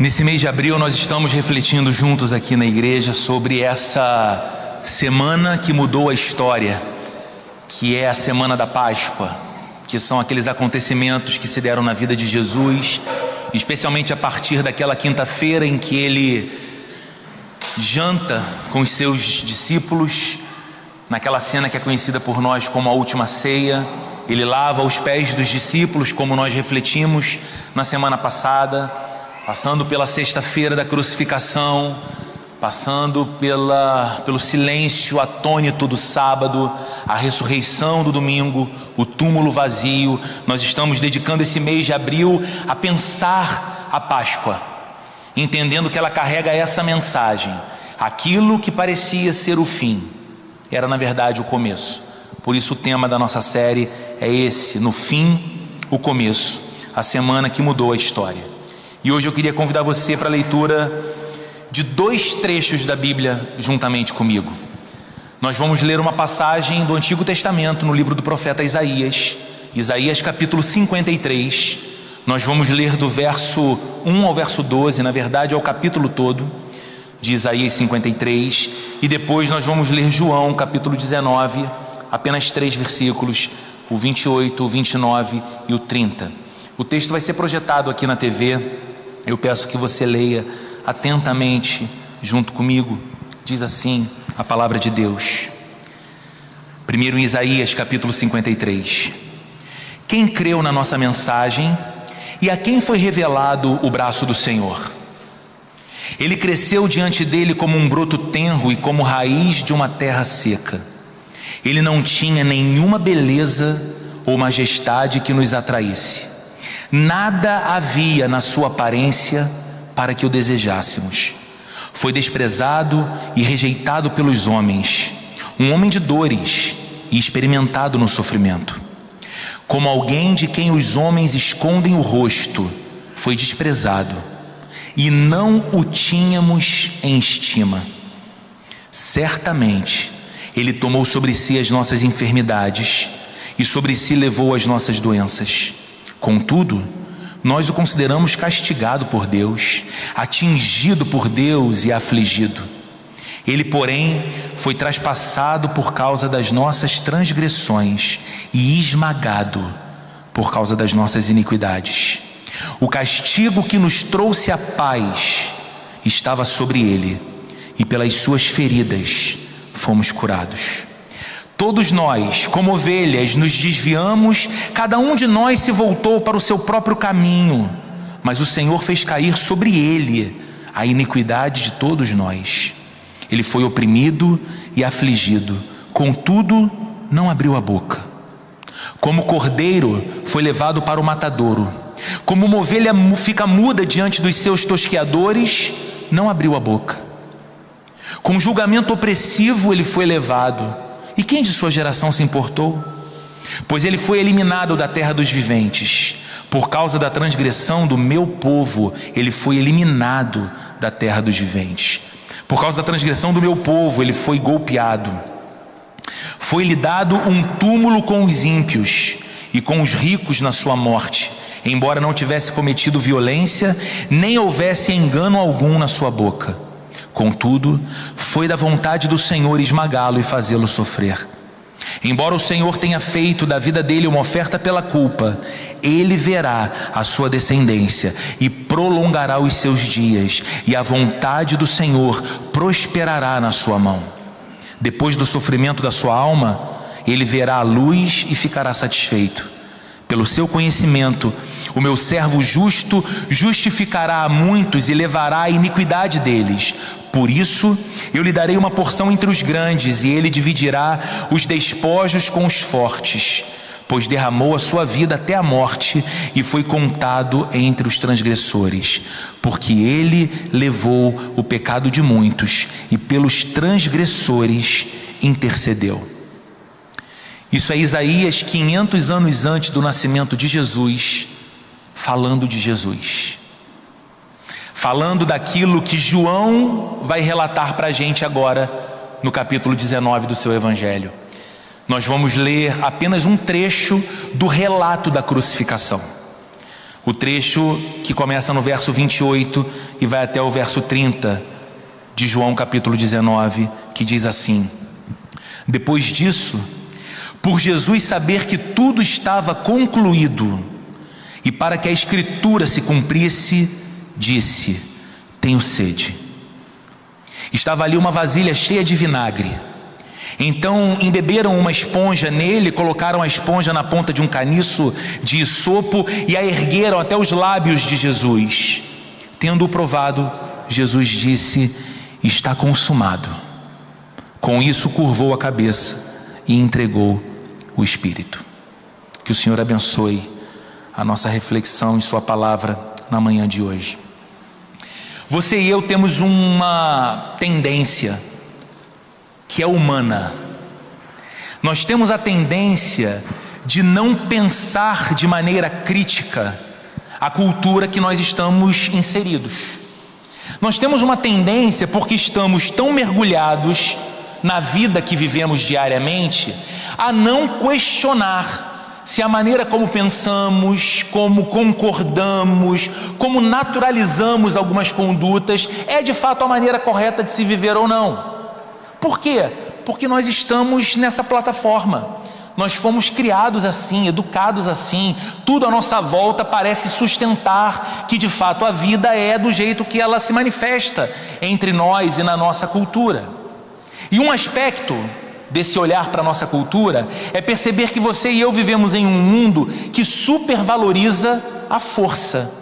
Nesse mês de abril nós estamos refletindo juntos aqui na igreja sobre essa semana que mudou a história, que é a semana da Páscoa, que são aqueles acontecimentos que se deram na vida de Jesus, especialmente a partir daquela quinta-feira em que ele janta com os seus discípulos, naquela cena que é conhecida por nós como a última ceia. Ele lava os pés dos discípulos, como nós refletimos na semana passada, passando pela sexta-feira da crucificação, passando pelo silêncio atônito do sábado, a ressurreição do domingo, o túmulo vazio. Nós estamos dedicando esse mês de abril a pensar a Páscoa, entendendo que ela carrega essa mensagem. Aquilo que parecia ser o fim era na verdade o começo. Por isso o tema da nossa série é esse: no fim, o começo, a semana que mudou a história. E hoje eu queria convidar você para a leitura de dois trechos da Bíblia juntamente comigo. Nós vamos ler uma passagem do Antigo Testamento no livro do profeta Isaías, Isaías capítulo 53. Nós vamos ler do verso 1 ao verso 12, na verdade é o capítulo todo de Isaías 53, e depois nós vamos ler João capítulo 19, apenas 3 versículos, o 28, o 29 e o 30. O texto vai ser projetado aqui na TV. Eu peço que você leia atentamente junto comigo. Diz assim a palavra de Deus. Primeiro em Isaías capítulo 53. Quem creu na nossa mensagem e a quem foi revelado o braço do Senhor? Ele cresceu diante dele como um broto tenro e como raiz de uma terra seca. Ele não tinha nenhuma beleza ou majestade que nos atraísse. Nada havia na sua aparência para que o desejássemos. Foi desprezado e rejeitado pelos homens, um homem de dores e experimentado no sofrimento. Como alguém de quem os homens escondem o rosto, foi desprezado, e não o tínhamos em estima. Certamente ele tomou sobre si as nossas enfermidades e sobre si levou as nossas doenças. Contudo, nós o consideramos castigado por Deus, atingido por Deus e afligido. Ele, porém, foi traspassado por causa das nossas transgressões e esmagado por causa das nossas iniquidades. O castigo que nos trouxe a paz estava sobre ele, e pelas suas feridas fomos curados. Todos nós, como ovelhas, nos desviamos, cada um de nós se voltou para o seu próprio caminho, mas o Senhor fez cair sobre ele a iniquidade de todos nós. Ele foi oprimido e afligido, contudo não abriu a boca. Como cordeiro foi levado para o matadouro, como uma ovelha fica muda diante dos seus tosqueadores, não abriu a boca. Com julgamento opressivo ele foi levado, e quem de sua geração se importou? Pois ele foi eliminado da terra dos viventes. Por causa da transgressão do meu povo, ele foi eliminado da terra dos viventes. Por causa da transgressão do meu povo, ele foi golpeado. Foi-lhe dado um túmulo com os ímpios e com os ricos na sua morte, embora não tivesse cometido violência, nem houvesse engano algum na sua boca. Contudo, foi da vontade do Senhor esmagá-lo e fazê-lo sofrer. Embora o Senhor tenha feito da vida dele uma oferta pela culpa, ele verá a sua descendência e prolongará os seus dias, e a vontade do Senhor prosperará na sua mão. Depois do sofrimento da sua alma, ele verá a luz e ficará satisfeito. Pelo seu conhecimento, o meu servo justo justificará a muitos e levará a iniquidade deles. Por isso, eu lhe darei uma porção entre os grandes, e ele dividirá os despojos com os fortes, pois derramou a sua vida até a morte e foi contado entre os transgressores, porque ele levou o pecado de muitos e pelos transgressores intercedeu. Isso é Isaías 500 anos antes do nascimento de Jesus, falando de Jesus, falando daquilo que João vai relatar para a gente agora no capítulo 19 do seu evangelho. Nós vamos ler apenas um trecho do relato da crucificação. O trecho que começa no verso 28 e vai até o verso 30 de João capítulo 19, que diz assim: depois disso, por Jesus saber que tudo estava concluído, e para que a Escritura se cumprisse, disse: tenho sede. Estava ali uma vasilha cheia de vinagre. Então embeberam uma esponja nele, colocaram a esponja na ponta de um caniço de isopo e a ergueram até os lábios de Jesus. Tendo-o provado, Jesus disse: está consumado. Com isso curvou a cabeça e entregou o Espírito. Que o Senhor abençoe a nossa reflexão em sua palavra na manhã de hoje. Você e eu temos uma tendência que é humana. Nós temos a tendência de não pensar de maneira crítica a cultura que nós estamos inseridos. Nós temos uma tendência, porque estamos tão mergulhados na vida que vivemos diariamente, a não questionar se a maneira como pensamos, como concordamos, como naturalizamos algumas condutas é de fato a maneira correta de se viver ou não. Por quê? Porque nós estamos nessa plataforma. Nós fomos criados assim, educados assim. Tudo à nossa volta parece sustentar que de fato a vida é do jeito que ela se manifesta entre nós e na nossa cultura. E um aspecto desse olhar para a nossa cultura é perceber que você e eu vivemos em um mundo que supervaloriza a força.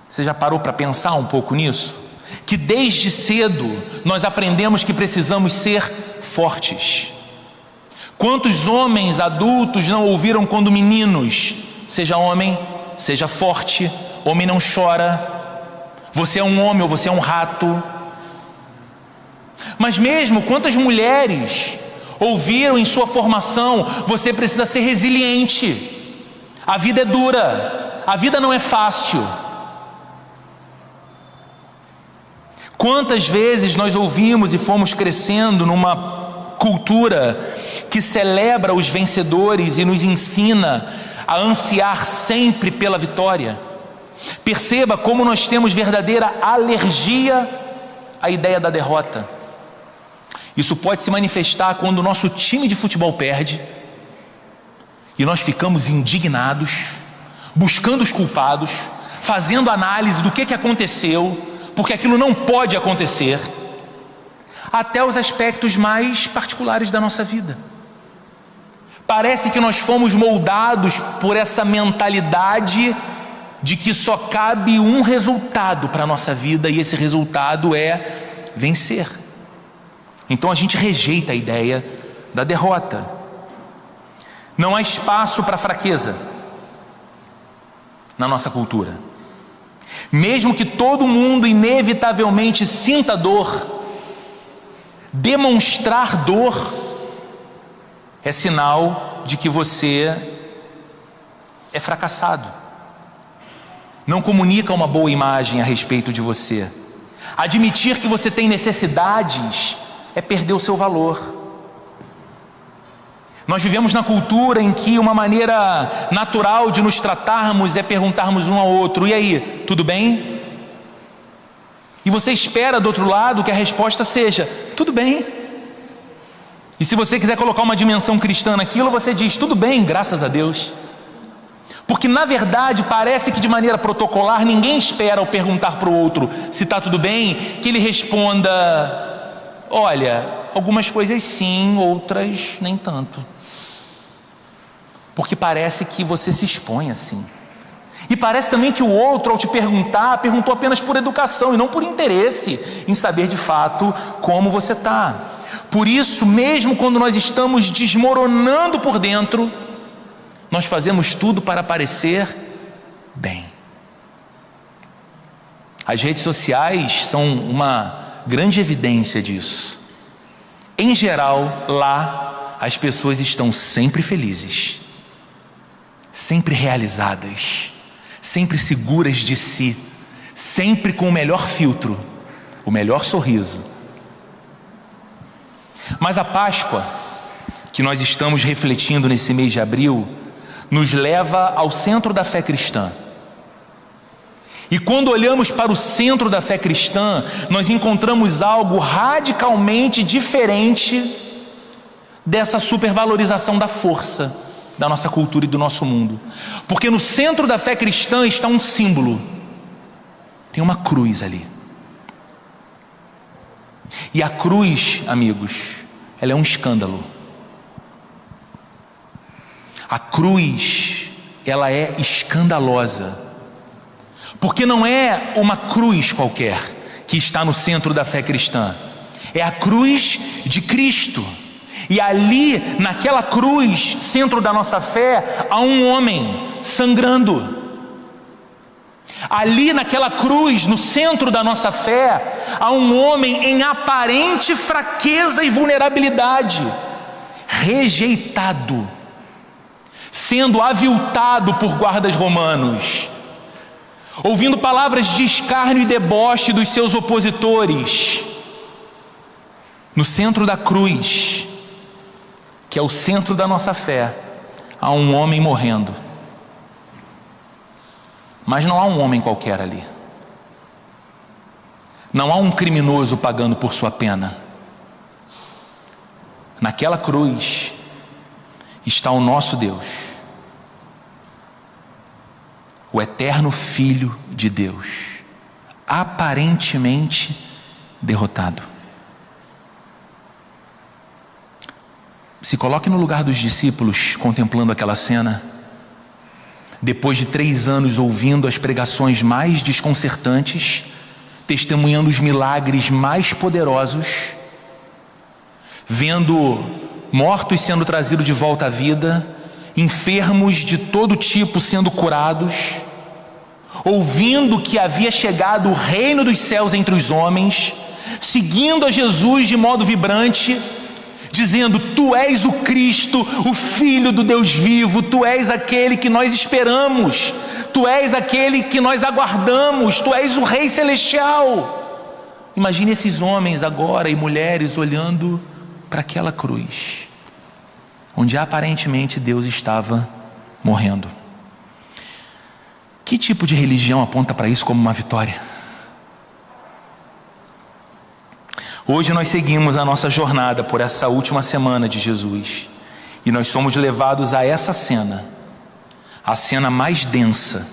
Você já parou para pensar um pouco nisso? Que desde cedo nós aprendemos que precisamos ser fortes. Quantos homens adultos não ouviram quando meninos: seja homem, seja forte, homem não chora, você é um homem ou você é um rato. Mas mesmo quantas mulheres ouviram em sua formação: você precisa ser resiliente, a vida é dura, a vida não é fácil. Quantas vezes nós ouvimos e fomos crescendo numa cultura que celebra os vencedores e nos ensina a ansiar sempre pela vitória. Perceba como nós temos verdadeira alergia à ideia da derrota. Isso pode se manifestar quando o nosso time de futebol perde e nós ficamos indignados, buscando os culpados, fazendo análise do que aconteceu, porque aquilo não pode acontecer, até os aspectos mais particulares da nossa vida. Parece que nós fomos moldados por essa mentalidade de que só cabe um resultado para a nossa vida, e esse resultado é vencer. Então a gente rejeita a ideia da derrota. Não há espaço para fraqueza na nossa cultura. Mesmo que todo mundo inevitavelmente sinta dor, demonstrar dor é sinal de que você é fracassado. Não comunica uma boa imagem a respeito de você. Admitir que você tem necessidades é perder o seu valor. Nós vivemos na cultura em que uma maneira natural de nos tratarmos é perguntarmos um ao outro: e aí, tudo bem? E você espera do outro lado que a resposta seja: tudo bem. E se você quiser colocar uma dimensão cristã naquilo, você diz: tudo bem, graças a Deus. Porque na verdade parece que de maneira protocolar ninguém espera ao perguntar para o outro se está tudo bem, que ele responda: olha, algumas coisas sim, outras nem tanto. Porque parece que você se expõe assim. E parece também que o outro, ao te perguntar, perguntou apenas por educação e não por interesse em saber de fato como você está. Por isso, mesmo quando nós estamos desmoronando por dentro, nós fazemos tudo para parecer bem. As redes sociais são uma grande evidência disso. Em geral, lá, as pessoas estão sempre felizes, sempre realizadas, sempre seguras de si, sempre com o melhor filtro, o melhor sorriso. Mas a Páscoa, que nós estamos refletindo nesse mês de abril, nos leva ao centro da fé cristã. E quando olhamos para o centro da fé cristã, nós encontramos algo radicalmente diferente dessa supervalorização da força da nossa cultura e do nosso mundo. Porque no centro da fé cristã está um símbolo. Tem uma cruz ali. E a cruz, amigos, ela é um escândalo. A cruz, ela é escandalosa. Porque não é uma cruz qualquer que está no centro da fé cristã. É a cruz de Cristo. E ali, naquela cruz, centro da nossa fé, há um homem sangrando. Ali naquela cruz, no centro da nossa fé, há um homem em aparente fraqueza e vulnerabilidade, rejeitado, sendo aviltado por guardas romanos, ouvindo palavras de escárnio e deboche dos seus opositores. No centro da cruz, que é o centro da nossa fé, há um homem morrendo. Mas não há um homem qualquer ali. Não há um criminoso pagando por sua pena. Naquela cruz está o nosso Deus, o eterno Filho de Deus, aparentemente derrotado. Se coloque no lugar dos discípulos contemplando aquela cena. Depois de 3 anos ouvindo as pregações mais desconcertantes, testemunhando os milagres mais poderosos, vendo mortos sendo trazidos de volta à vida, enfermos de todo tipo sendo curados, ouvindo que havia chegado o reino dos céus entre os homens, seguindo a Jesus de modo vibrante, dizendo: Tu és o Cristo, o Filho do Deus vivo, Tu és aquele que nós esperamos, Tu és aquele que nós aguardamos, Tu és o Rei Celestial. Imagine esses homens agora e mulheres olhando para aquela cruz, onde aparentemente Deus estava morrendo. Que tipo de religião aponta para isso como uma vitória? Hoje nós seguimos a nossa jornada por essa última semana de Jesus, e nós somos levados a essa cena, a cena mais densa,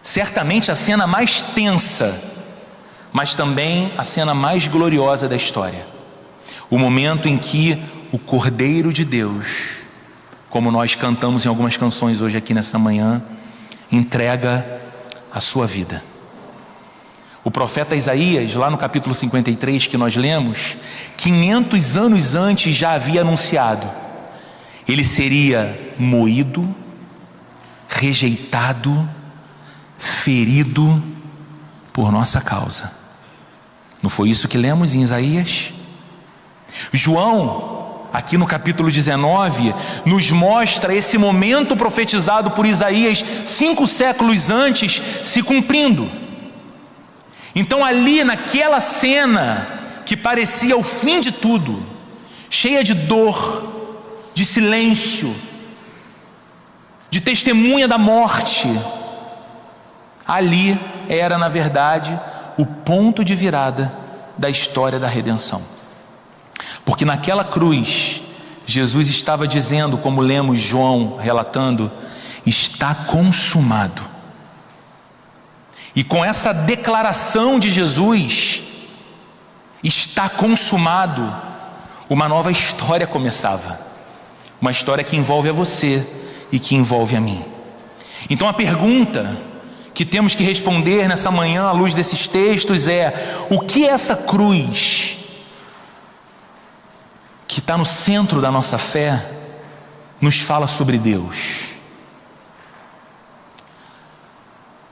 certamente a cena mais tensa, mas também a cena mais gloriosa da história. O momento em que o Cordeiro de Deus, como nós cantamos em algumas canções hoje aqui nessa manhã, entrega a sua vida. O profeta Isaías, lá no capítulo 53 que nós lemos, 500 anos antes já havia anunciado: ele seria moído, rejeitado, ferido por nossa causa. Não foi isso que lemos em Isaías? João, aqui no capítulo 19, nos mostra esse momento profetizado por Isaías 5 séculos antes se cumprindo. Então ali naquela cena que parecia o fim de tudo, cheia de dor, de silêncio, de testemunha da morte, ali era na verdade o ponto de virada da história da redenção. Porque naquela cruz Jesus estava dizendo, como lemos João relatando: está consumado. E com essa declaração de Jesus, está consumado, uma nova história começava. Uma história que envolve a você e que envolve a mim. Então a pergunta que temos que responder nessa manhã, à luz desses textos, é: o que essa cruz, que está no centro da nossa fé, nos fala sobre Deus?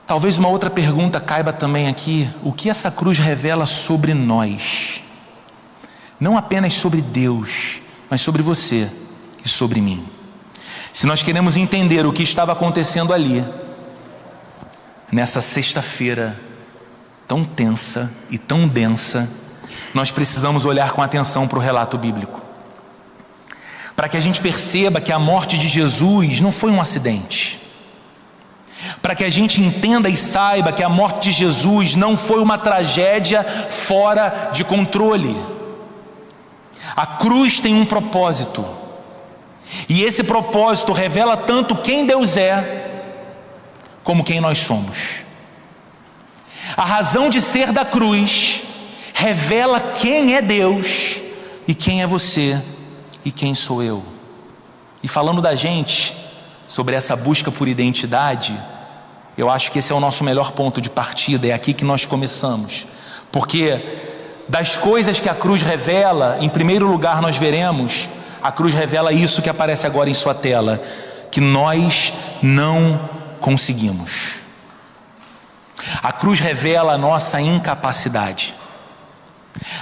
Talvez uma outra pergunta caiba também aqui: o que essa cruz revela sobre nós? Não apenas sobre Deus, mas sobre você e sobre mim. Se nós queremos entender o que estava acontecendo ali, nessa sexta-feira tão tensa e tão densa, nós precisamos olhar com atenção para o relato bíblico. para que a gente perceba que a morte de Jesus não foi um acidente, para que a gente entenda e saiba que a morte de Jesus não foi uma tragédia fora de controle. A cruz tem um propósito, e esse propósito revela tanto quem Deus é, como quem nós somos. A razão de ser da cruz revela quem é Deus e quem é você e quem sou eu. E falando da gente, sobre essa busca por identidade, eu acho que esse é o nosso melhor ponto de partida, é aqui que nós começamos. Porque das coisas que a cruz revela, em primeiro lugar nós veremos, a cruz revela isso que aparece agora em sua tela, que nós não conseguimos. A cruz revela a nossa incapacidade.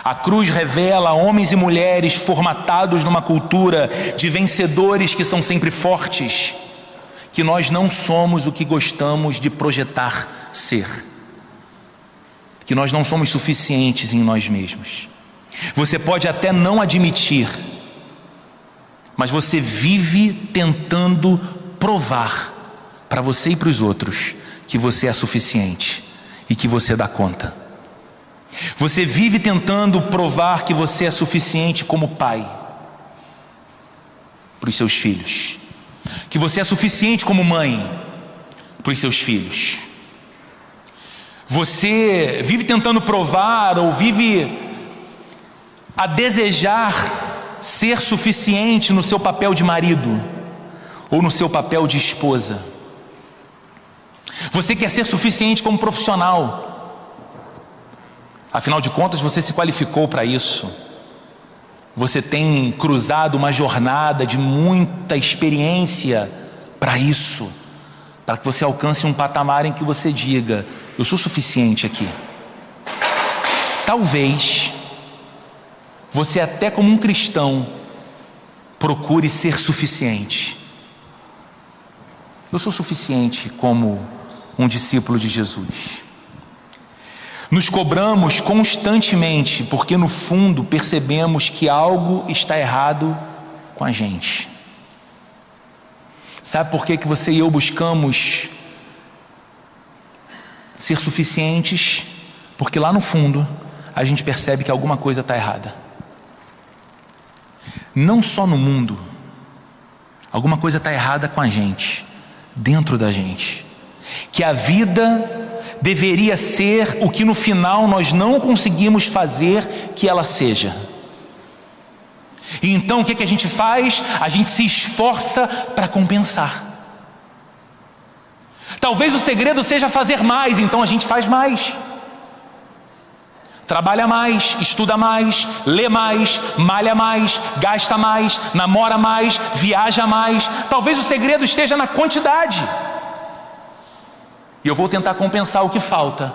A cruz revela homens e mulheres formatados numa cultura de vencedores que são sempre fortes, que nós não somos o que gostamos de projetar ser, que nós não somos suficientes em nós mesmos. Você pode até não admitir, mas você vive tentando provar para você e para os outros que você é suficiente e que você dá conta. Você vive tentando provar que você é suficiente como pai para os seus filhos, que você é suficiente como mãe para os seus filhos. Você vive tentando provar ou vive a desejar ser suficiente no seu papel de marido ou no seu papel de esposa. Você quer ser suficiente como profissional. Afinal de contas, você se qualificou para isso. Você tem cruzado uma jornada de muita experiência para isso, para que você alcance um patamar em que você diga: eu sou suficiente aqui. Talvez você, até como um cristão, procure ser suficiente. Eu sou suficiente como um discípulo de Jesus. Nos cobramos constantemente, porque no fundo percebemos que algo está errado com a gente. Sabe por que você e eu buscamos ser suficientes? Porque lá no fundo a gente percebe que alguma coisa está errada. Não só no mundo, alguma coisa está errada com a gente, dentro da gente. Que a vida deveria ser o que no final nós não conseguimos fazer que ela seja. E então o que a gente faz? A gente se esforça para compensar. Talvez o segredo seja fazer mais, então a gente faz mais. Trabalha mais, estuda mais, lê mais, malha mais, gasta mais, namora mais, viaja mais. Talvez o segredo esteja na quantidade. E eu vou tentar compensar o que falta,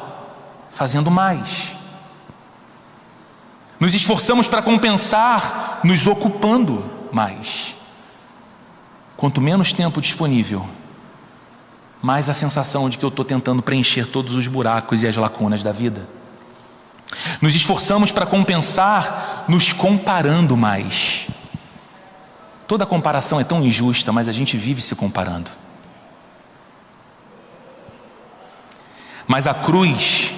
fazendo mais. Nos esforçamos para compensar, nos ocupando mais. Quanto menos tempo disponível, mais a sensação de que eu estou tentando preencher todos os buracos e as lacunas da vida. Nos esforçamos para compensar, nos comparando mais. Toda comparação é tão injusta, mas a gente vive se comparando. Mas a cruz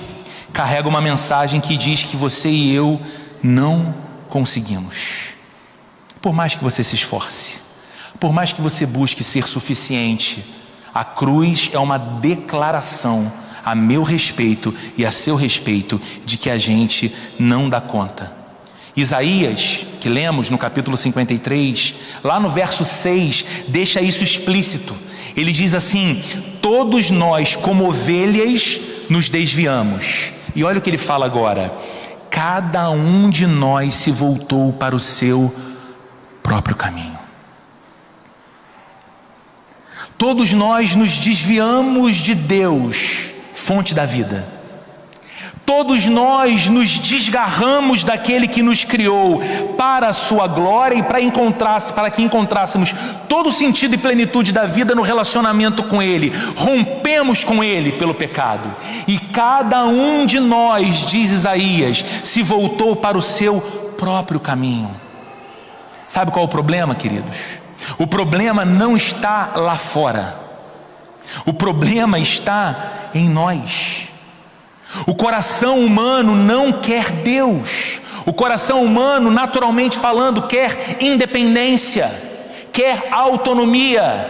carrega uma mensagem que diz que você e eu não conseguimos. Por mais que você se esforce, por mais que você busque ser suficiente, a cruz é uma declaração a meu respeito e a seu respeito de que a gente não dá conta. Isaías, que lemos no capítulo 53, lá no verso 6, deixa isso explícito. Ele diz assim: todos nós como ovelhas nos desviamos. E olha o que ele fala agora: cada um de nós se voltou para o seu próprio caminho. Todos nós nos desviamos de Deus, fonte da vida. Todos nós nos desgarramos daquele que nos criou para a sua glória e para que encontrássemos todo o sentido e plenitude da vida no relacionamento com Ele. Rompemos com Ele pelo pecado. E cada um de nós, diz Isaías, se voltou para o seu próprio caminho. Sabe qual é o problema, queridos? O problema não está lá fora. O problema está em nós. O coração humano não quer Deus. O coração humano, naturalmente falando, quer independência, quer autonomia,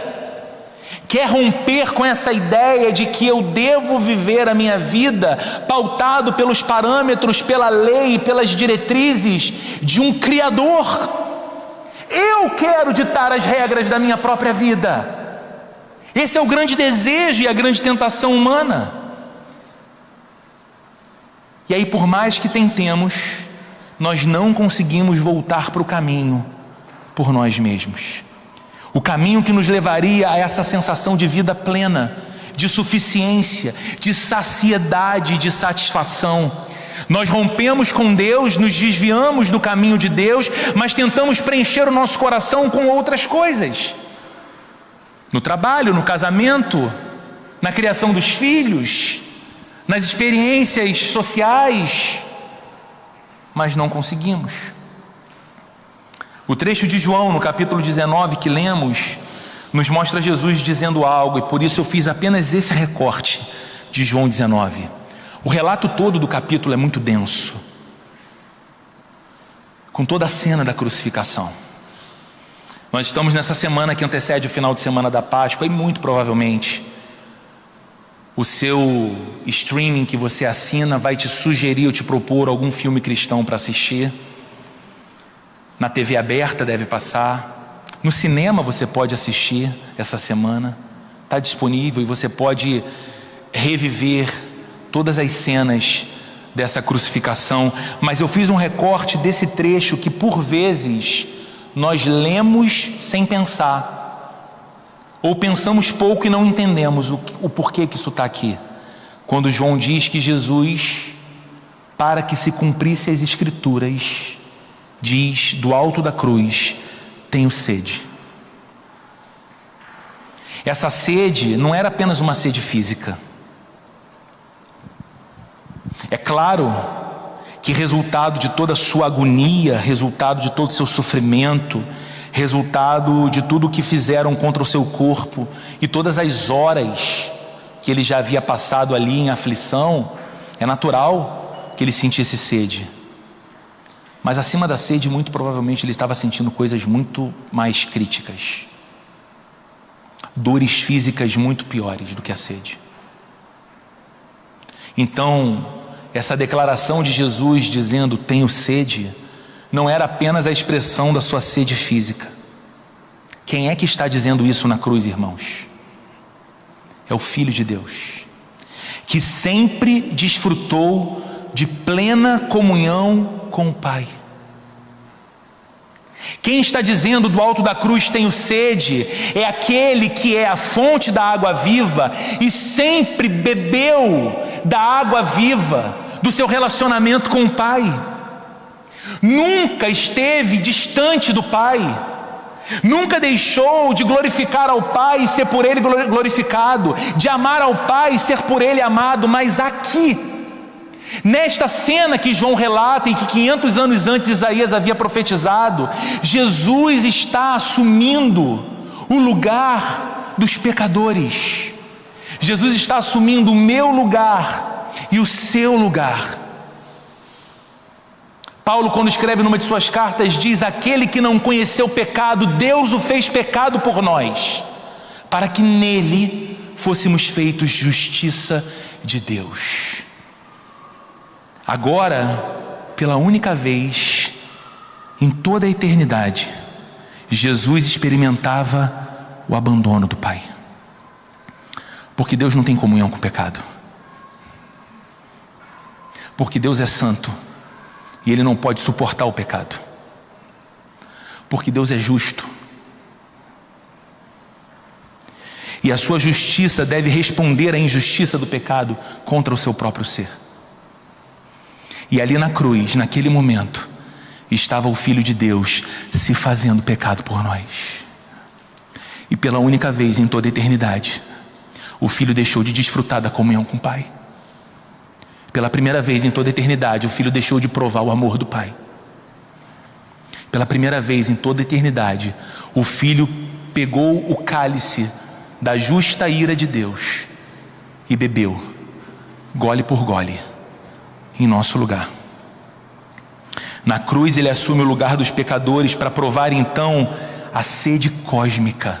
quer romper com essa ideia de que eu devo viver a minha vida pautado pelos parâmetros, pela lei, pelas diretrizes de um Criador. Eu quero ditar as regras da minha própria vida. Esse é o grande desejo e a grande tentação humana. E aí, por mais que tentemos, nós não conseguimos voltar para o caminho por nós mesmos. O caminho que nos levaria a essa sensação de vida plena, de suficiência, de saciedade, de satisfação. Nós rompemos com Deus, nos desviamos do caminho de Deus, mas tentamos preencher o nosso coração com outras coisas. No trabalho, no casamento, na criação dos filhos, nas experiências sociais, mas não conseguimos. O trecho de João, no capítulo 19 que lemos, nos mostra Jesus dizendo algo, e por isso eu fiz apenas esse recorte de João 19. O relato todo do capítulo é muito denso, com toda a cena da crucificação. Nós estamos nessa semana que antecede o final de semana da Páscoa, e muito provavelmente o seu streaming que você assina vai te sugerir ou te propor algum filme cristão para assistir. Na TV aberta deve passar. No cinema você pode assistir essa semana. Está disponível e você pode reviver todas as cenas dessa crucificação. Mas eu fiz um recorte desse trecho que por vezes nós lemos sem pensar. Ou pensamos pouco e não entendemos o porquê que isso está aqui. Quando João diz que Jesus, para que se cumprisse as Escrituras, diz do alto da cruz: tenho sede. Essa sede não era apenas uma sede física. É claro que resultado de toda a sua agonia, resultado de todo o seu sofrimento, resultado de tudo o que fizeram contra o seu corpo e todas as horas que ele já havia passado ali em aflição, é natural que ele sentisse sede. Mas acima da sede, muito provavelmente ele estava sentindo coisas muito mais críticas, dores físicas muito piores do que a sede. Então, essa declaração de Jesus dizendo tenho sede, não era apenas a expressão da sua sede física. Quem é que está dizendo isso na cruz, irmãos? É o Filho de Deus, que sempre desfrutou de plena comunhão com o Pai. Quem está dizendo do alto da cruz tenho sede, é aquele que é a fonte da água viva e sempre bebeu da água viva do seu relacionamento com o Pai. Nunca esteve distante do Pai, nunca deixou de glorificar ao Pai e ser por Ele glorificado, de amar ao Pai e ser por Ele amado. Mas aqui, nesta cena que João relata e que 500 anos antes Isaías havia profetizado, Jesus está assumindo o lugar dos pecadores. Jesus está assumindo o meu lugar e o seu lugar. Paulo, quando escreve numa de suas cartas, diz: aquele que não conheceu pecado, Deus o fez pecado por nós, para que nele fôssemos feitos justiça de Deus. Agora, pela única vez em toda a eternidade, Jesus experimentava o abandono do Pai. Porque Deus não tem comunhão com o pecado. Porque Deus é santo e Ele não pode suportar o pecado. Porque Deus é justo e a sua justiça deve responder à injustiça do pecado contra o seu próprio ser. E ali na cruz, naquele momento, estava o Filho de Deus se fazendo pecado por nós. E pela única vez em toda a eternidade, o Filho deixou de desfrutar da comunhão com o Pai. Pela primeira vez em toda a eternidade, o Filho deixou de provar o amor do Pai. Pela primeira vez em toda a eternidade, o Filho pegou o cálice da justa ira de Deus e bebeu, gole por gole, em nosso lugar. Na cruz ele assume o lugar dos pecadores para provar então a sede cósmica,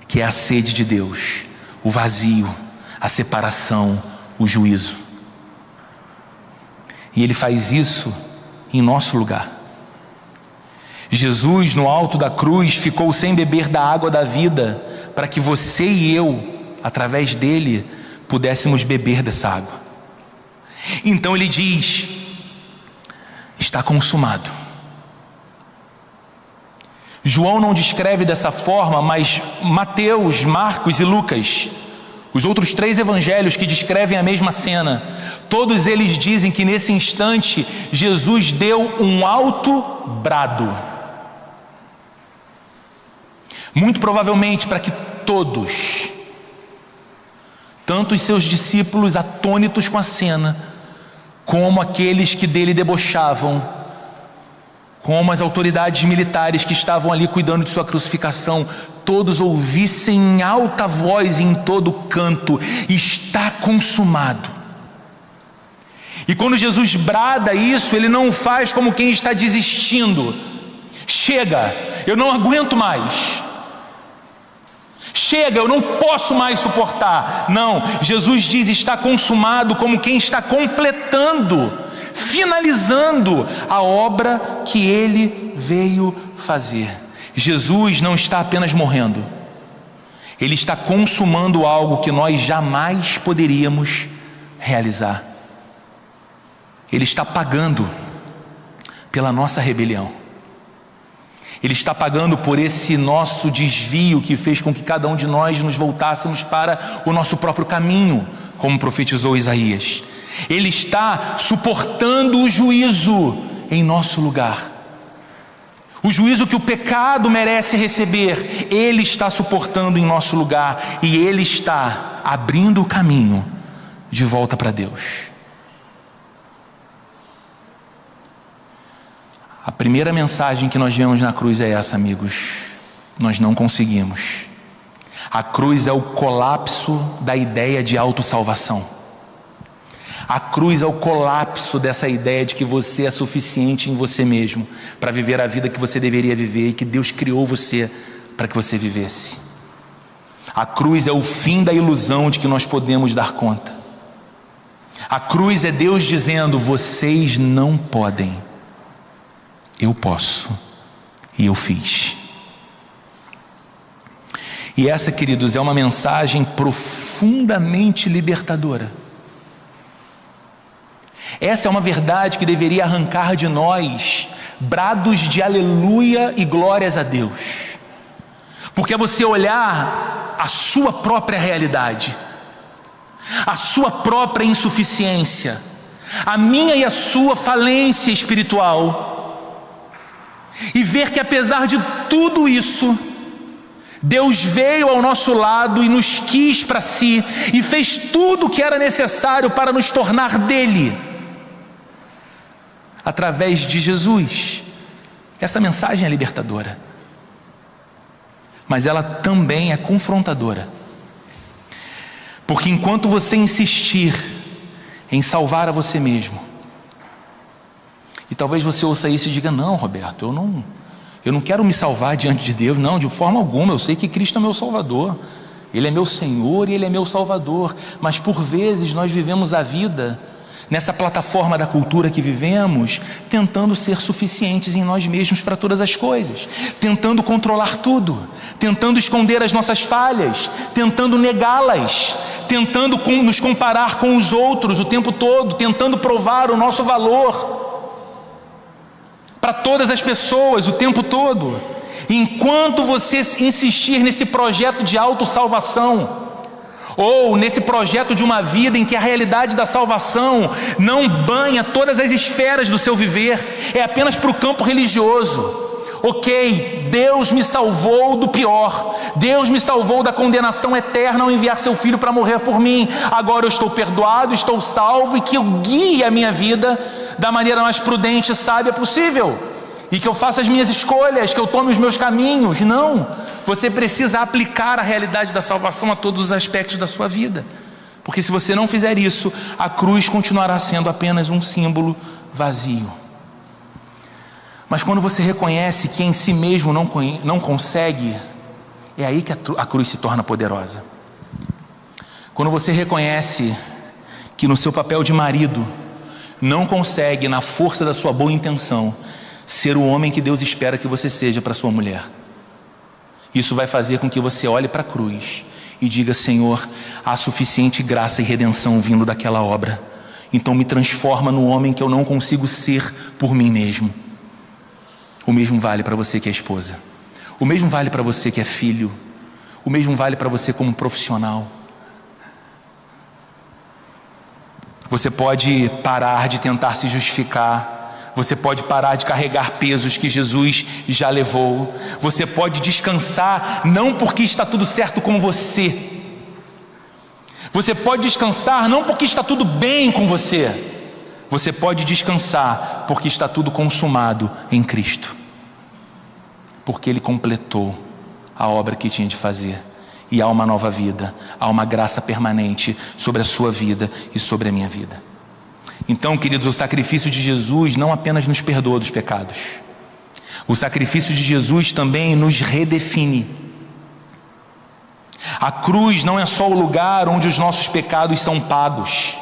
que é a sede de Deus, o vazio, a separação, o juízo. E ele faz isso em nosso lugar. Jesus, no alto da cruz, ficou sem beber da água da vida, para que você e eu, através dele, pudéssemos beber dessa água. Então ele diz: está consumado. João não descreve dessa forma, mas Mateus, Marcos e Lucas, os outros 3 evangelhos que descrevem a mesma cena, todos eles dizem que nesse instante Jesus deu um alto brado. Muito provavelmente para que todos, tanto os seus discípulos atônitos com a cena, como aqueles que dele debochavam, como as autoridades militares que estavam ali cuidando de sua crucificação, todos ouvissem em alta voz e em todo canto: está consumado. E quando Jesus brada isso, ele não faz como quem está desistindo: chega, eu não aguento mais, chega, eu não posso mais suportar. Não, Jesus diz: está consumado, como quem está completando, finalizando a obra que ele veio fazer. Jesus não está apenas morrendo, ele está consumando algo que nós jamais poderíamos realizar. Ele está pagando pela nossa rebelião. Ele está pagando por esse nosso desvio que fez com que cada um de nós nos voltássemos para o nosso próprio caminho, como profetizou Isaías. Ele está suportando o juízo em nosso lugar. O juízo que o pecado merece receber, ele está suportando em nosso lugar, e ele está abrindo o caminho de volta para Deus. A primeira mensagem que nós vemos na cruz é essa, amigos: nós não conseguimos. A cruz é o colapso da ideia de autossalvação. A cruz é o colapso dessa ideia de que você é suficiente em você mesmo para viver a vida que você deveria viver e que Deus criou você para que você vivesse. A cruz é o fim da ilusão de que nós podemos dar conta. A cruz é Deus dizendo: vocês não podem, eu posso, e eu fiz. E essa, queridos, é uma mensagem profundamente libertadora. Essa é uma verdade que deveria arrancar de nós brados de aleluia e glórias a Deus, porque é você olhar a sua própria realidade, a sua própria insuficiência, a minha e a sua falência espiritual, e ver que apesar de tudo isso, Deus veio ao nosso lado e nos quis para si, e fez tudo o que era necessário para nos tornar dele, através de Jesus. Essa mensagem é libertadora, mas ela também é confrontadora, porque enquanto você insistir em salvar a você mesmo, e talvez você ouça isso e diga: não, Roberto, eu não quero me salvar diante de Deus, não, de forma alguma. Eu sei que Cristo é meu Salvador, Ele é meu Senhor e Ele é meu Salvador. Mas por vezes nós vivemos a vida nessa plataforma da cultura que vivemos, tentando ser suficientes em nós mesmos para todas as coisas, tentando controlar tudo, tentando esconder as nossas falhas, tentando negá-las, tentando nos comparar com os outros o tempo todo, tentando provar o nosso valor para todas as pessoas o tempo todo. Enquanto você insistir nesse projeto de autossalvação, ou nesse projeto de uma vida em que a realidade da salvação não banha todas as esferas do seu viver, é apenas para o campo religioso. Ok, Deus me salvou do pior, Deus me salvou da condenação eterna ao enviar seu Filho para morrer por mim. Agora eu estou perdoado, estou salvo, e que eu guie a minha vida da maneira mais prudente e sábia possível. e que eu faça as minhas escolhas, que eu tome os meus caminhos. Não, você precisa aplicar a realidade da salvação a todos os aspectos da sua vida, porque se você não fizer isso, a cruz continuará sendo apenas um símbolo vazio. Mas quando você reconhece que em si mesmo não consegue, é aí que a cruz se torna poderosa. Quando você reconhece que no seu papel de marido não consegue, na força da sua boa intenção, ser o homem que Deus espera que você seja para sua mulher, isso vai fazer com que você olhe para a cruz e diga: Senhor, há suficiente graça e redenção vindo daquela obra, então me transforma no homem que eu não consigo ser por mim mesmo. O mesmo vale para você que é esposa, o mesmo vale para você que é filho, o mesmo vale para você como profissional. Você pode parar de tentar se justificar, você pode parar de carregar pesos que Jesus já levou, você pode descansar não porque está tudo certo com você, você pode descansar não porque está tudo bem com você, você pode descansar porque está tudo consumado em Cristo, porque Ele completou a obra que tinha de fazer. E há uma nova vida, há uma graça permanente sobre a sua vida e sobre a minha vida. Então, queridos, o sacrifício de Jesus não apenas nos perdoa dos pecados, o sacrifício de Jesus também nos redefine. A cruz não é só o lugar onde os nossos pecados são pagos,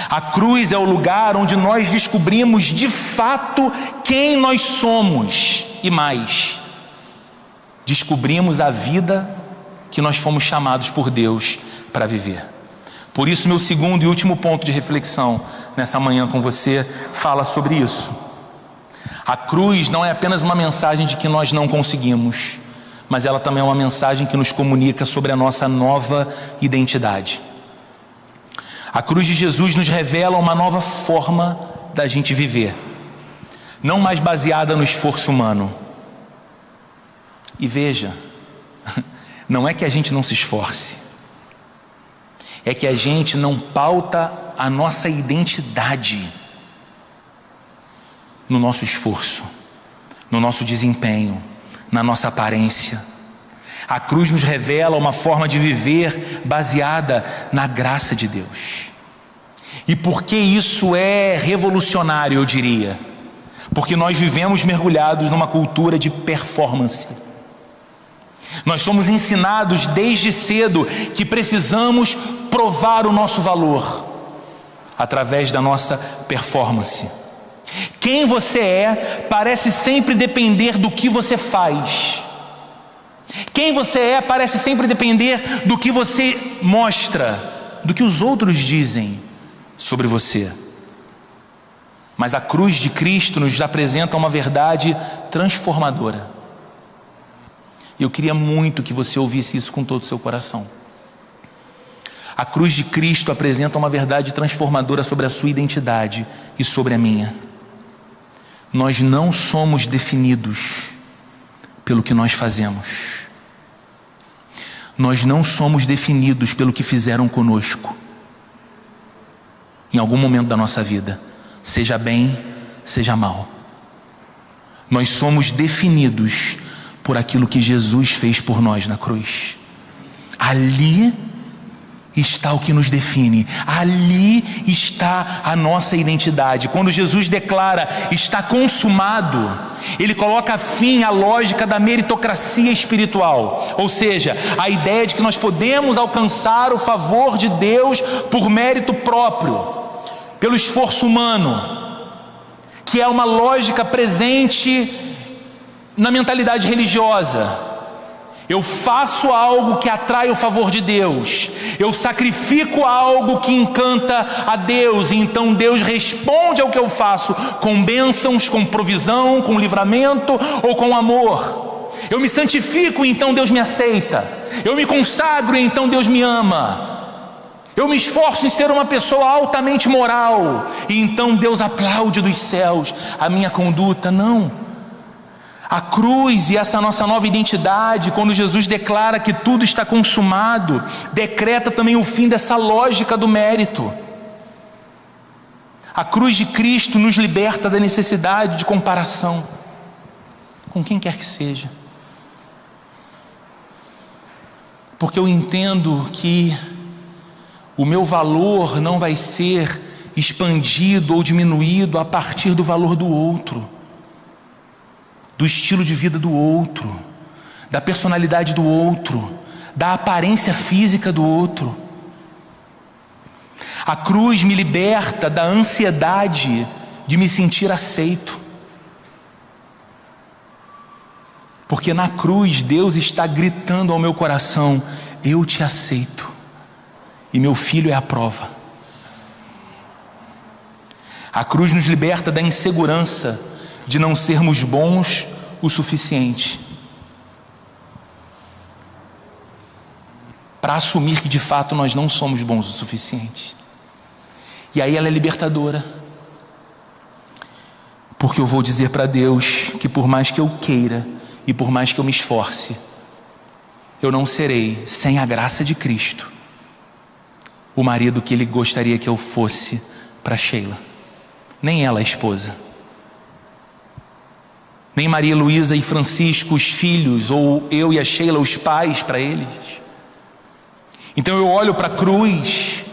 a cruz é o lugar onde nós descobrimos de fato quem nós somos, e mais, descobrimos a vida que nós fomos chamados por Deus para viver. Por isso, meu segundo e último ponto de reflexão nessa manhã com você fala sobre isso. A cruz não é apenas uma mensagem de que nós não conseguimos, mas ela também é uma mensagem que nos comunica sobre a nossa nova identidade. A cruz de Jesus nos revela uma nova forma da gente viver, não mais baseada no esforço humano. E veja, não é que a gente não se esforce, é que a gente não pauta a nossa identidade no nosso esforço, no nosso desempenho, na nossa aparência. A cruz nos revela uma forma de viver baseada na graça de Deus. E por que isso é revolucionário, eu diria? Porque nós vivemos mergulhados numa cultura de performance. Nós somos ensinados desde cedo que precisamos provar o nosso valor através da nossa performance. Quem você é parece sempre depender do que você faz. Quem você é parece sempre depender do que você mostra, do que os outros dizem sobre você. Mas a cruz de Cristo nos apresenta uma verdade transformadora. Eu queria muito que você ouvisse isso com todo o seu coração. A cruz de Cristo apresenta uma verdade transformadora sobre a sua identidade e sobre a minha. Nós não somos definidos pelo que nós fazemos. Nós não somos definidos pelo que fizeram conosco em algum momento da nossa vida, seja bem, seja mal. Nós somos definidos por aquilo que Jesus fez por nós na cruz. Ali está o que nos define, ali está a nossa identidade. Quando Jesus declara está consumado, Ele coloca fim à lógica da meritocracia espiritual, ou seja, a ideia de que nós podemos alcançar o favor de Deus por mérito próprio, pelo esforço humano, que é uma lógica presente na mentalidade religiosa. Eu faço algo que atrai o favor de Deus, eu sacrifico algo que encanta a Deus, e então Deus responde ao que eu faço com bênçãos, com provisão, com livramento ou com amor. Eu me santifico e então Deus me aceita, eu me consagro e então Deus me ama, eu me esforço em ser uma pessoa altamente moral e então Deus aplaude dos céus a minha conduta. Não. A cruz e essa nossa nova identidade, quando Jesus declara que tudo está consumado, decreta também o fim dessa lógica do mérito. A cruz de Cristo nos liberta da necessidade de comparação. com quem quer que seja. Porque eu entendo que o meu valor não vai ser expandido ou diminuído a partir do valor do outro, do estilo de vida do outro, da personalidade do outro, da aparência física do outro. A cruz me liberta da ansiedade de me sentir aceito. Porque na cruz Deus está gritando ao meu coração: eu te aceito, e meu filho é a prova. A cruz nos liberta da insegurança de não sermos bons o suficiente para assumir que de fato nós não somos bons o suficiente. E aí ela é libertadora, porque eu vou dizer para Deus que por mais que eu queira e por mais que eu me esforce, eu não serei, sem a graça de Cristo, o marido que Ele gostaria que eu fosse para Sheila. Nem ela a esposa, nem Maria Luísa e Francisco os filhos, ou eu e a Sheila os pais para eles. Então eu olho para a cruz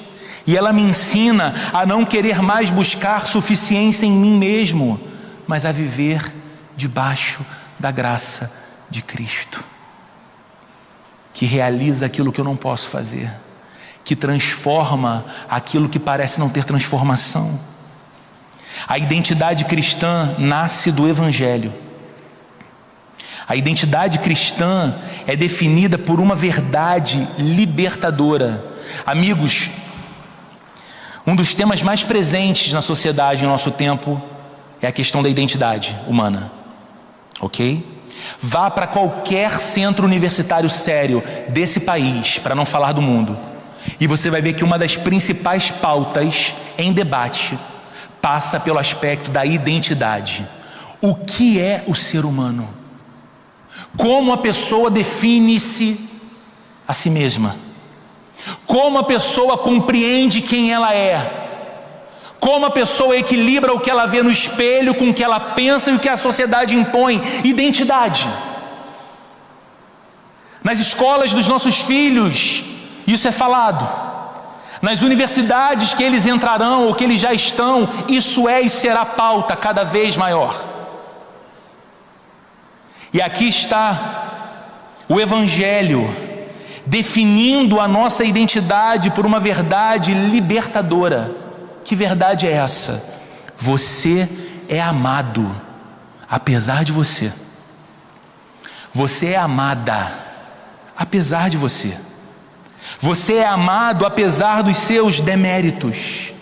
e ela me ensina a não querer mais buscar suficiência em mim mesmo, mas a viver debaixo da graça de Cristo, que realiza aquilo que eu não posso fazer, que transforma aquilo que parece não ter transformação. A identidade cristã nasce do Evangelho. A identidade cristã é definida por uma verdade libertadora. Amigos, um dos temas mais presentes na sociedade em nosso tempo é a questão da identidade humana. Ok? Vá para qualquer centro universitário sério desse país, para não falar do mundo, e você vai ver que uma das principais pautas em debate passa pelo aspecto da identidade. O que é o ser humano? Como a pessoa define-se a si mesma? Como a pessoa compreende quem ela é? Como a pessoa equilibra o que ela vê no espelho com o que ela pensa e o que a sociedade impõe? Identidade. Nas escolas dos nossos filhos, isso é falado. Nas universidades que eles entrarão ou que eles já estão, isso é e será pauta cada vez maior. E aqui está o Evangelho definindo a nossa identidade por uma verdade libertadora. Que verdade é essa? Você é amado, apesar de você. Você é amada, apesar de você. Você é amado apesar dos seus deméritos.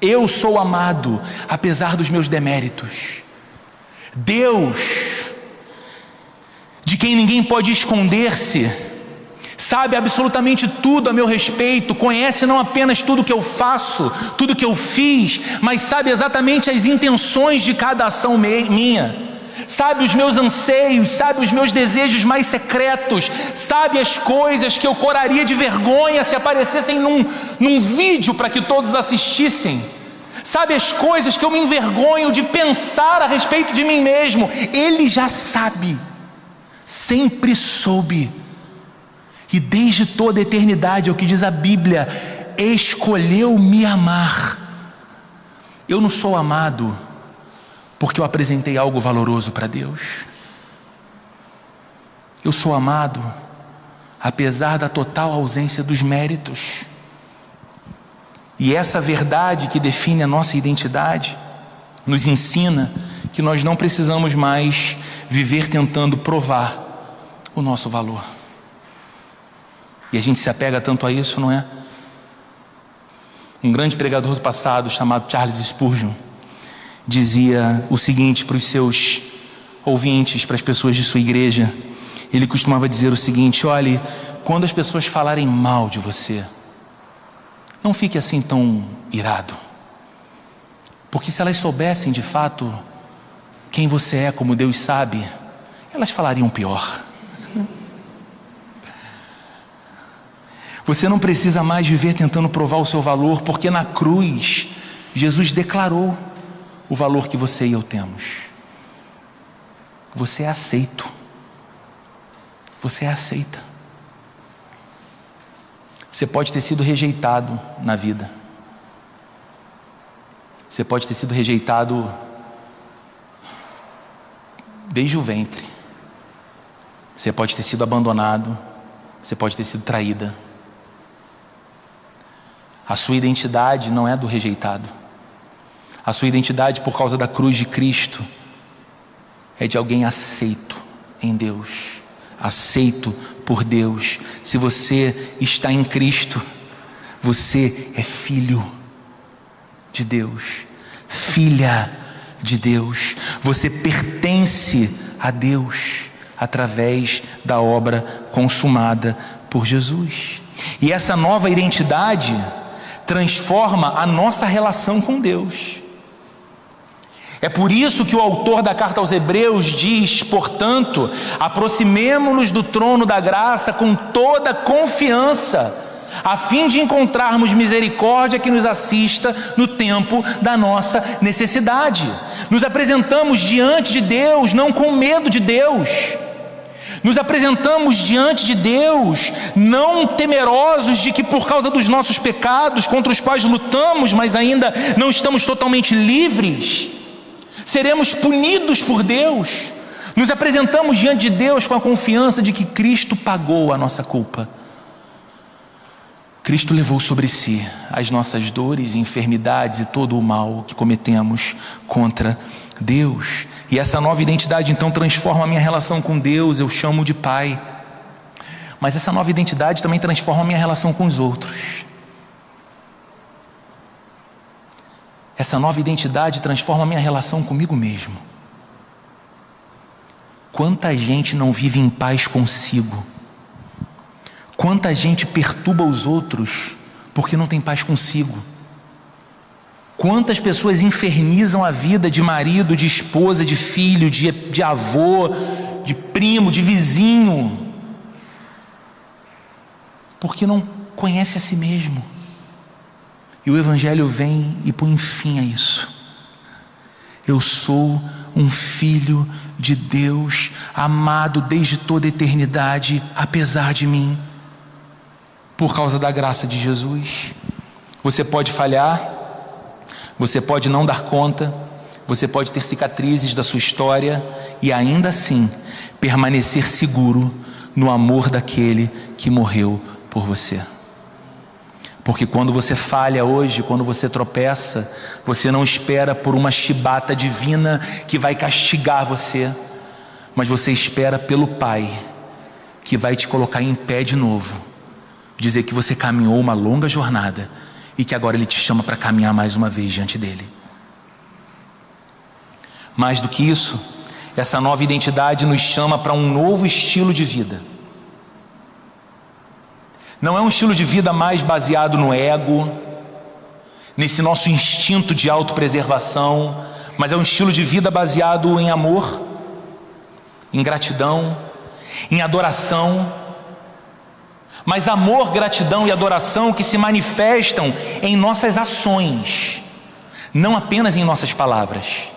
Eu sou amado apesar dos meus deméritos. Deus, de quem ninguém pode esconder-se, sabe absolutamente tudo a meu respeito, conhece não apenas tudo que eu faço, tudo que eu fiz, mas sabe exatamente as intenções de cada ação minha, sabe os meus anseios, sabe os meus desejos mais secretos, sabe as coisas que eu coraria de vergonha se aparecessem num vídeo para que todos assistissem, sabe as coisas que eu me envergonho de pensar a respeito de mim mesmo. Ele já sabe, sempre soube, e desde toda a eternidade, é o que diz a Bíblia, escolheu me amar. Eu não sou amado porque eu apresentei algo valoroso para Deus. Eu sou amado apesar da total ausência dos méritos. E essa verdade que define a nossa identidade nos ensina que nós não precisamos mais viver tentando provar o nosso valor. E a gente se apega tanto a isso, não é? Um grande pregador do passado chamado Charles Spurgeon dizia o seguinte para os seus ouvintes, para as pessoas de sua igreja. Ele costumava dizer o seguinte: olhe, quando as pessoas falarem mal de você, não fique assim tão irado, porque se elas soubessem de fato quem você é, como Deus sabe, elas falariam pior. Você não precisa mais viver tentando provar o seu valor, porque na cruz Jesus declarou o valor que você e eu temos. você é aceito. Você é aceita. Você pode ter sido rejeitado na vida. Você pode ter sido rejeitado desde o ventre. Você pode ter sido abandonado. Você pode ter sido traída. A sua identidade não é do rejeitado. A sua identidade, por causa da cruz de Cristo, é de alguém aceito em Deus, aceito por Deus. Se você está em Cristo, você é filho de Deus, filha de Deus. Você pertence a Deus através da obra consumada por Jesus. E essa nova identidade transforma a nossa relação com Deus. É por isso que o autor da carta aos Hebreus diz: portanto, aproximemo-nos do trono da graça com toda confiança, a fim de encontrarmos misericórdia que nos assista no tempo da nossa necessidade. Nos apresentamos diante de Deus não com medo de Deus. Nos apresentamos diante de Deus não temerosos de que, por causa dos nossos pecados, contra os quais lutamos, mas ainda não estamos totalmente livres, seremos punidos por Deus. Nos apresentamos diante de Deus com a confiança de que Cristo pagou a nossa culpa. Cristo levou sobre si as nossas dores e enfermidades e todo o mal que cometemos contra Deus. E essa nova identidade então transforma a minha relação com Deus. Eu chamo de Pai. Mas essa nova identidade também transforma a minha relação com os outros. Essa nova identidade transforma a minha relação comigo mesmo. Quanta gente não vive em paz consigo? Quanta gente perturba os outros porque não tem paz consigo? Quantas pessoas infernizam a vida de marido, de esposa, de filho, de avô, de primo, de vizinho, porque não conhece a si mesmo? E o Evangelho vem e põe fim a isso. Eu sou um filho de Deus, amado desde toda a eternidade, apesar de mim, por causa da graça de Jesus. Você pode falhar, você pode não dar conta, você pode ter cicatrizes da sua história e ainda assim permanecer seguro no amor daquele que morreu por você. Porque quando você falha hoje, quando você tropeça, você não espera por uma chibata divina que vai castigar você, mas você espera pelo Pai que vai te colocar em pé de novo, dizer que você caminhou uma longa jornada e que agora Ele te chama para caminhar mais uma vez diante dEle. Mais do que isso, essa nova identidade nos chama para um novo estilo de vida. Não é um estilo de vida mais baseado no ego, nesse nosso instinto de autopreservação, mas é um estilo de vida baseado em amor, em gratidão, em adoração. Mas amor, gratidão e adoração que se manifestam em nossas ações, não apenas em nossas palavras.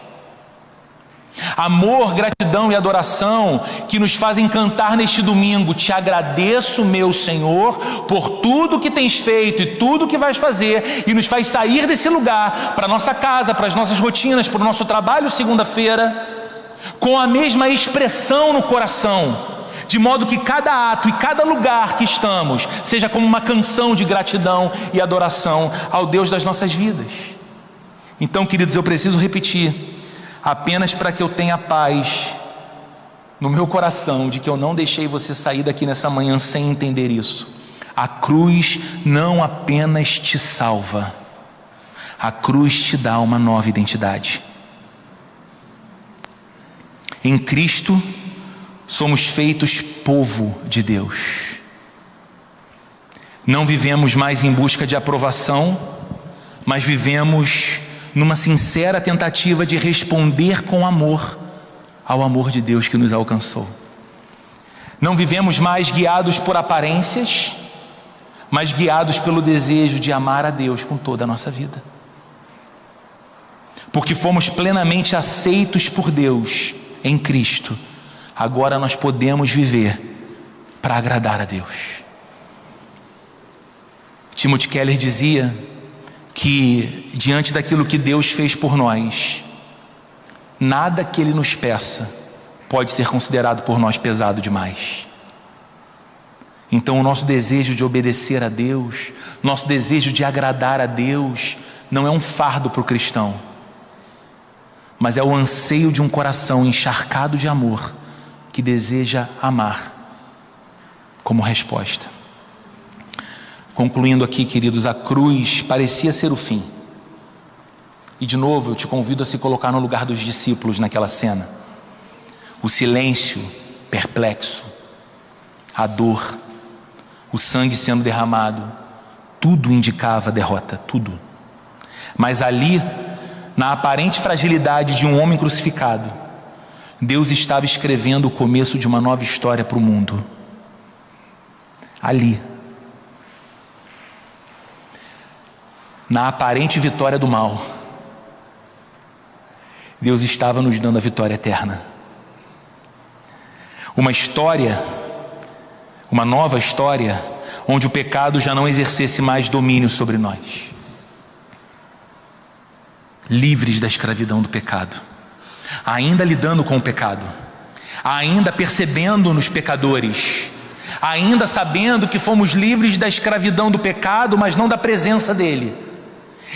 Amor, gratidão e adoração que nos fazem cantar neste domingo: te agradeço, meu Senhor, por tudo que tens feito e tudo que vais fazer, e nos faz sair desse lugar para nossa casa, para as nossas rotinas, para o nosso trabalho segunda-feira, com a mesma expressão no coração, de modo que cada ato e cada lugar que estamos seja como uma canção de gratidão e adoração ao Deus das nossas vidas. Então, queridos, eu preciso repetir, apenas para que eu tenha paz no meu coração de que eu não deixei você sair daqui nessa manhã sem entender isso. A cruz não apenas te salva, a cruz te dá uma nova identidade. Em Cristo somos feitos povo de Deus. Não vivemos mais em busca de aprovação, mas vivemos numa sincera tentativa de responder com amor ao amor de Deus que nos alcançou. Não vivemos mais guiados por aparências, mas guiados pelo desejo de amar a Deus com toda a nossa vida. Porque fomos plenamente aceitos por Deus em Cristo, agora nós podemos viver para agradar a Deus. Timothy Keller dizia que, diante daquilo que Deus fez por nós, nada que Ele nos peça pode ser considerado por nós pesado demais. Então o nosso desejo de obedecer a Deus, nosso desejo de agradar a Deus, não é um fardo para o cristão, mas é o anseio de um coração encharcado de amor, que deseja amar como resposta. Concluindo aqui, queridos, a cruz parecia ser o fim. E de novo eu te convido a se colocar no lugar dos discípulos naquela cena. O silêncio perplexo, a dor, o sangue sendo derramado, tudo indicava derrota, tudo. Mas ali, na aparente fragilidade de um homem crucificado, Deus estava escrevendo o começo de uma nova história para o mundo. Ali, na aparente vitória do mal, Deus estava nos dando a vitória eterna. Uma história, uma nova história, onde o pecado já não exercesse mais domínio sobre nós. Livres da escravidão do pecado, ainda lidando com o pecado, ainda percebendo nos pecadores, ainda sabendo que fomos livres da escravidão do pecado, mas não da presença dele.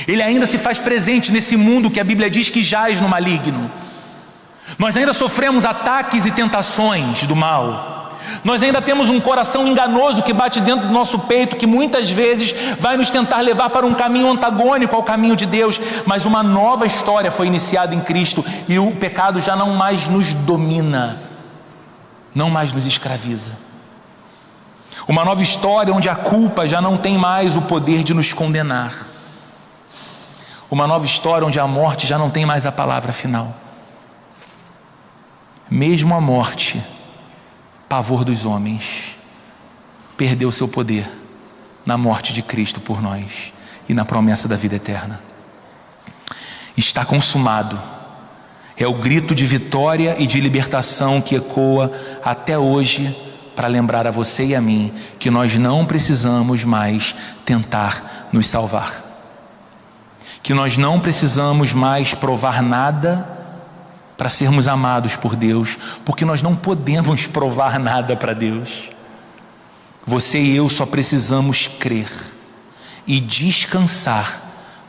Ele ainda se faz presente nesse mundo que a Bíblia diz que jaz no maligno. Nós ainda sofremos ataques e tentações do mal. Nós ainda temos um coração enganoso que bate dentro do nosso peito, que muitas vezes vai nos tentar levar para um caminho antagônico ao caminho de Deus. Mas uma nova história foi iniciada em Cristo, e o pecado já não mais nos domina, não mais nos escraviza. Uma nova história onde a culpa já não tem mais o poder de nos condenar. Uma nova história onde a morte já não tem mais a palavra final. Mesmo a morte, pavor dos homens, perdeu seu poder na morte de Cristo por nós e na promessa da vida eterna. Está consumado. É o grito de vitória e de libertação que ecoa até hoje, para lembrar a você e a mim que nós não precisamos mais tentar nos salvar, que nós não precisamos mais provar nada para sermos amados por Deus, porque nós não podemos provar nada para Deus. Você e eu só precisamos crer e descansar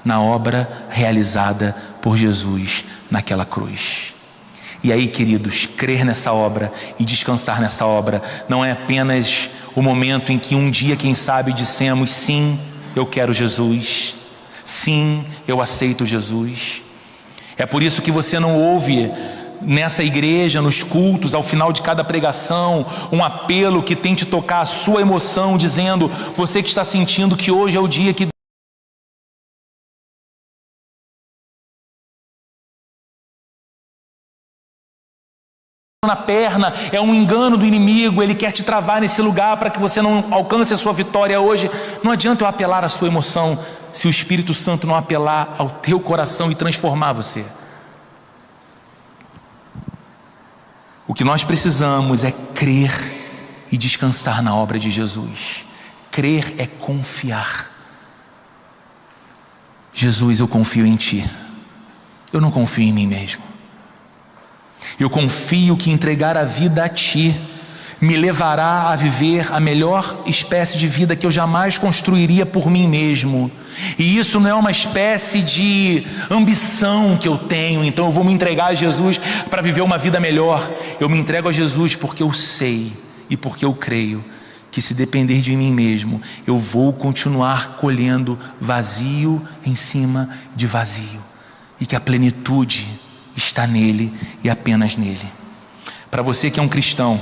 na obra realizada por Jesus naquela cruz. E aí, queridos, crer nessa obra e descansar nessa obra não é apenas o momento em que um dia, quem sabe, dissemos: sim, eu quero Jesus, sim, eu aceito Jesus. É por isso que você não ouve nessa igreja, nos cultos, ao final de cada pregação, um apelo que tente tocar a sua emoção, dizendo: você que está sentindo que hoje é o dia que na perna, é um engano do inimigo, ele quer te travar nesse lugar para que você não alcance a sua vitória hoje. Não adianta eu apelar à sua emoção se o Espírito Santo não apelar ao teu coração e transformar você. O que nós precisamos é crer e descansar na obra de Jesus. Crer é confiar. Jesus, eu confio em Ti, eu não confio em mim mesmo. Eu confio que entregar a vida a Ti me levará a viver a melhor espécie de vida que eu jamais construiria por mim mesmo. E isso não é uma espécie de ambição que eu tenho, então eu vou me entregar a Jesus para viver uma vida melhor. Eu me entrego a Jesus porque eu sei e porque eu creio que, se depender de mim mesmo, eu vou continuar colhendo vazio em cima de vazio, e que a plenitude está nele e apenas nele. Para você que é um cristão,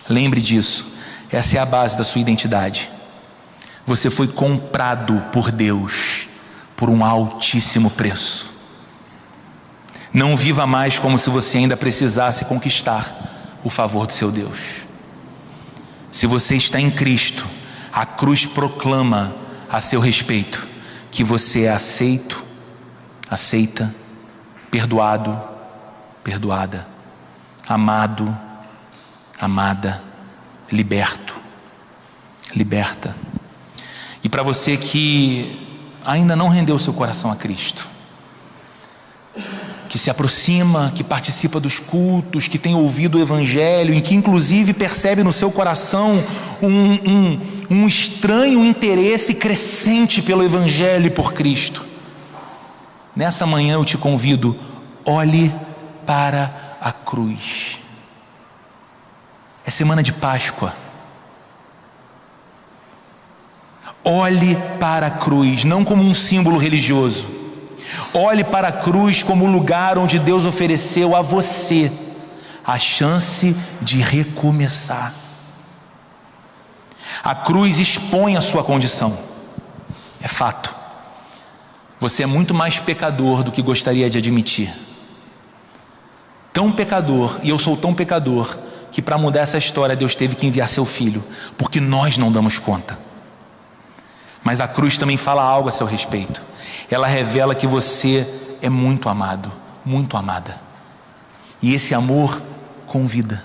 lembre disso. Essa é a base da sua identidade. Você foi comprado por Deus por um altíssimo preço. Não viva mais como se você ainda precisasse conquistar o favor do seu Deus. Se você está em Cristo, a cruz proclama a seu respeito que você é aceito, aceita, perdoado, perdoada, amado, amada, liberto, liberta. E para você que ainda não rendeu seu coração a Cristo, que se aproxima, que participa dos cultos, que tem ouvido o Evangelho e que inclusive percebe no seu coração um estranho interesse crescente pelo Evangelho e por Cristo, nessa manhã eu te convido, olhe para a cruz. É semana de Páscoa. Olhe para a cruz, não como um símbolo religioso. Olhe para a cruz como o lugar onde Deus ofereceu a você a chance de recomeçar. A cruz expõe a sua condição. É fato. Você é muito mais pecador do que gostaria de admitir. Tão pecador, e eu sou tão pecador, que para mudar essa história Deus teve que enviar seu filho, porque nós não damos conta. Mas a cruz também fala algo a seu respeito. Ela revela que você é muito amado, muito amada. E esse amor convida.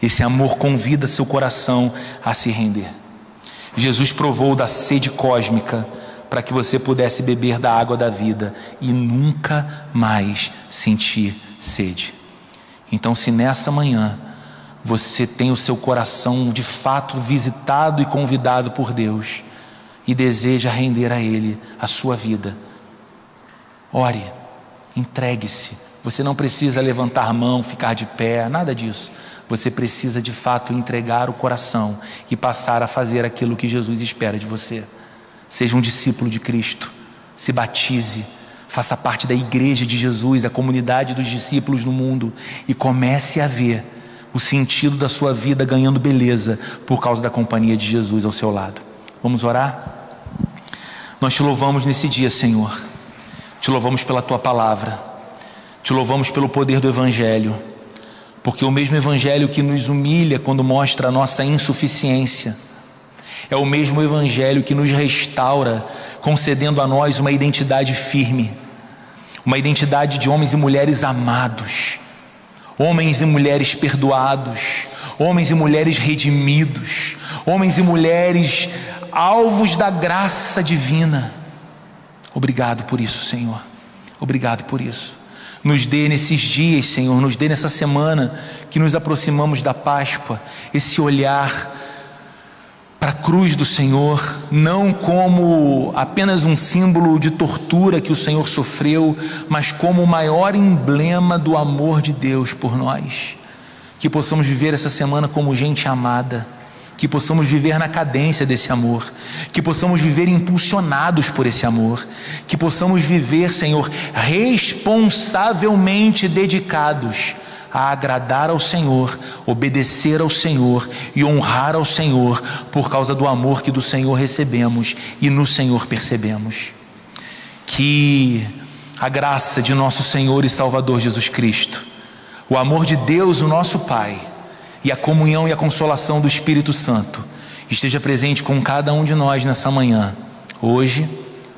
Esse amor convida seu coração a se render. Jesus provou da sede cósmica para que você pudesse beber da água da vida e nunca mais sentir sede. Então, se nessa manhã você tem o seu coração de fato visitado e convidado por Deus e deseja render a Ele a sua vida, ore, entregue-se. Você não precisa levantar a mão, ficar de pé, nada disso. Você precisa de fato entregar o coração e passar a fazer aquilo que Jesus espera de você. Seja um discípulo de Cristo, se batize, faça parte da igreja de Jesus, a comunidade dos discípulos no mundo, e comece a ver o sentido da sua vida ganhando beleza por causa da companhia de Jesus ao seu lado. Vamos orar? Nós te louvamos nesse dia, Senhor. Te louvamos pela Tua palavra. Te louvamos pelo poder do Evangelho. Porque o mesmo Evangelho que nos humilha quando mostra a nossa insuficiência, é o mesmo Evangelho que nos restaura, concedendo a nós uma identidade firme, uma identidade de homens e mulheres amados, homens e mulheres perdoados, homens e mulheres redimidos, homens e mulheres alvos da graça divina. Obrigado por isso, Senhor. Obrigado por isso. Nos dê nesses dias, Senhor, nos dê nessa semana que nos aproximamos da Páscoa, esse olhar para a cruz do Senhor, não como apenas um símbolo de tortura que o Senhor sofreu, mas como o maior emblema do amor de Deus por nós. Que possamos viver essa semana como gente amada, que possamos viver na cadência desse amor, que possamos viver impulsionados por esse amor, que possamos viver, Senhor, responsavelmente dedicados a agradar ao Senhor, obedecer ao Senhor e honrar ao Senhor por causa do amor que do Senhor recebemos e no Senhor percebemos. Que a graça de nosso Senhor e Salvador Jesus Cristo, o amor de Deus, o nosso Pai, e a comunhão e a consolação do Espírito Santo esteja presente com cada um de nós nessa manhã, hoje,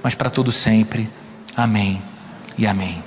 mas para todo sempre. Amém e amém.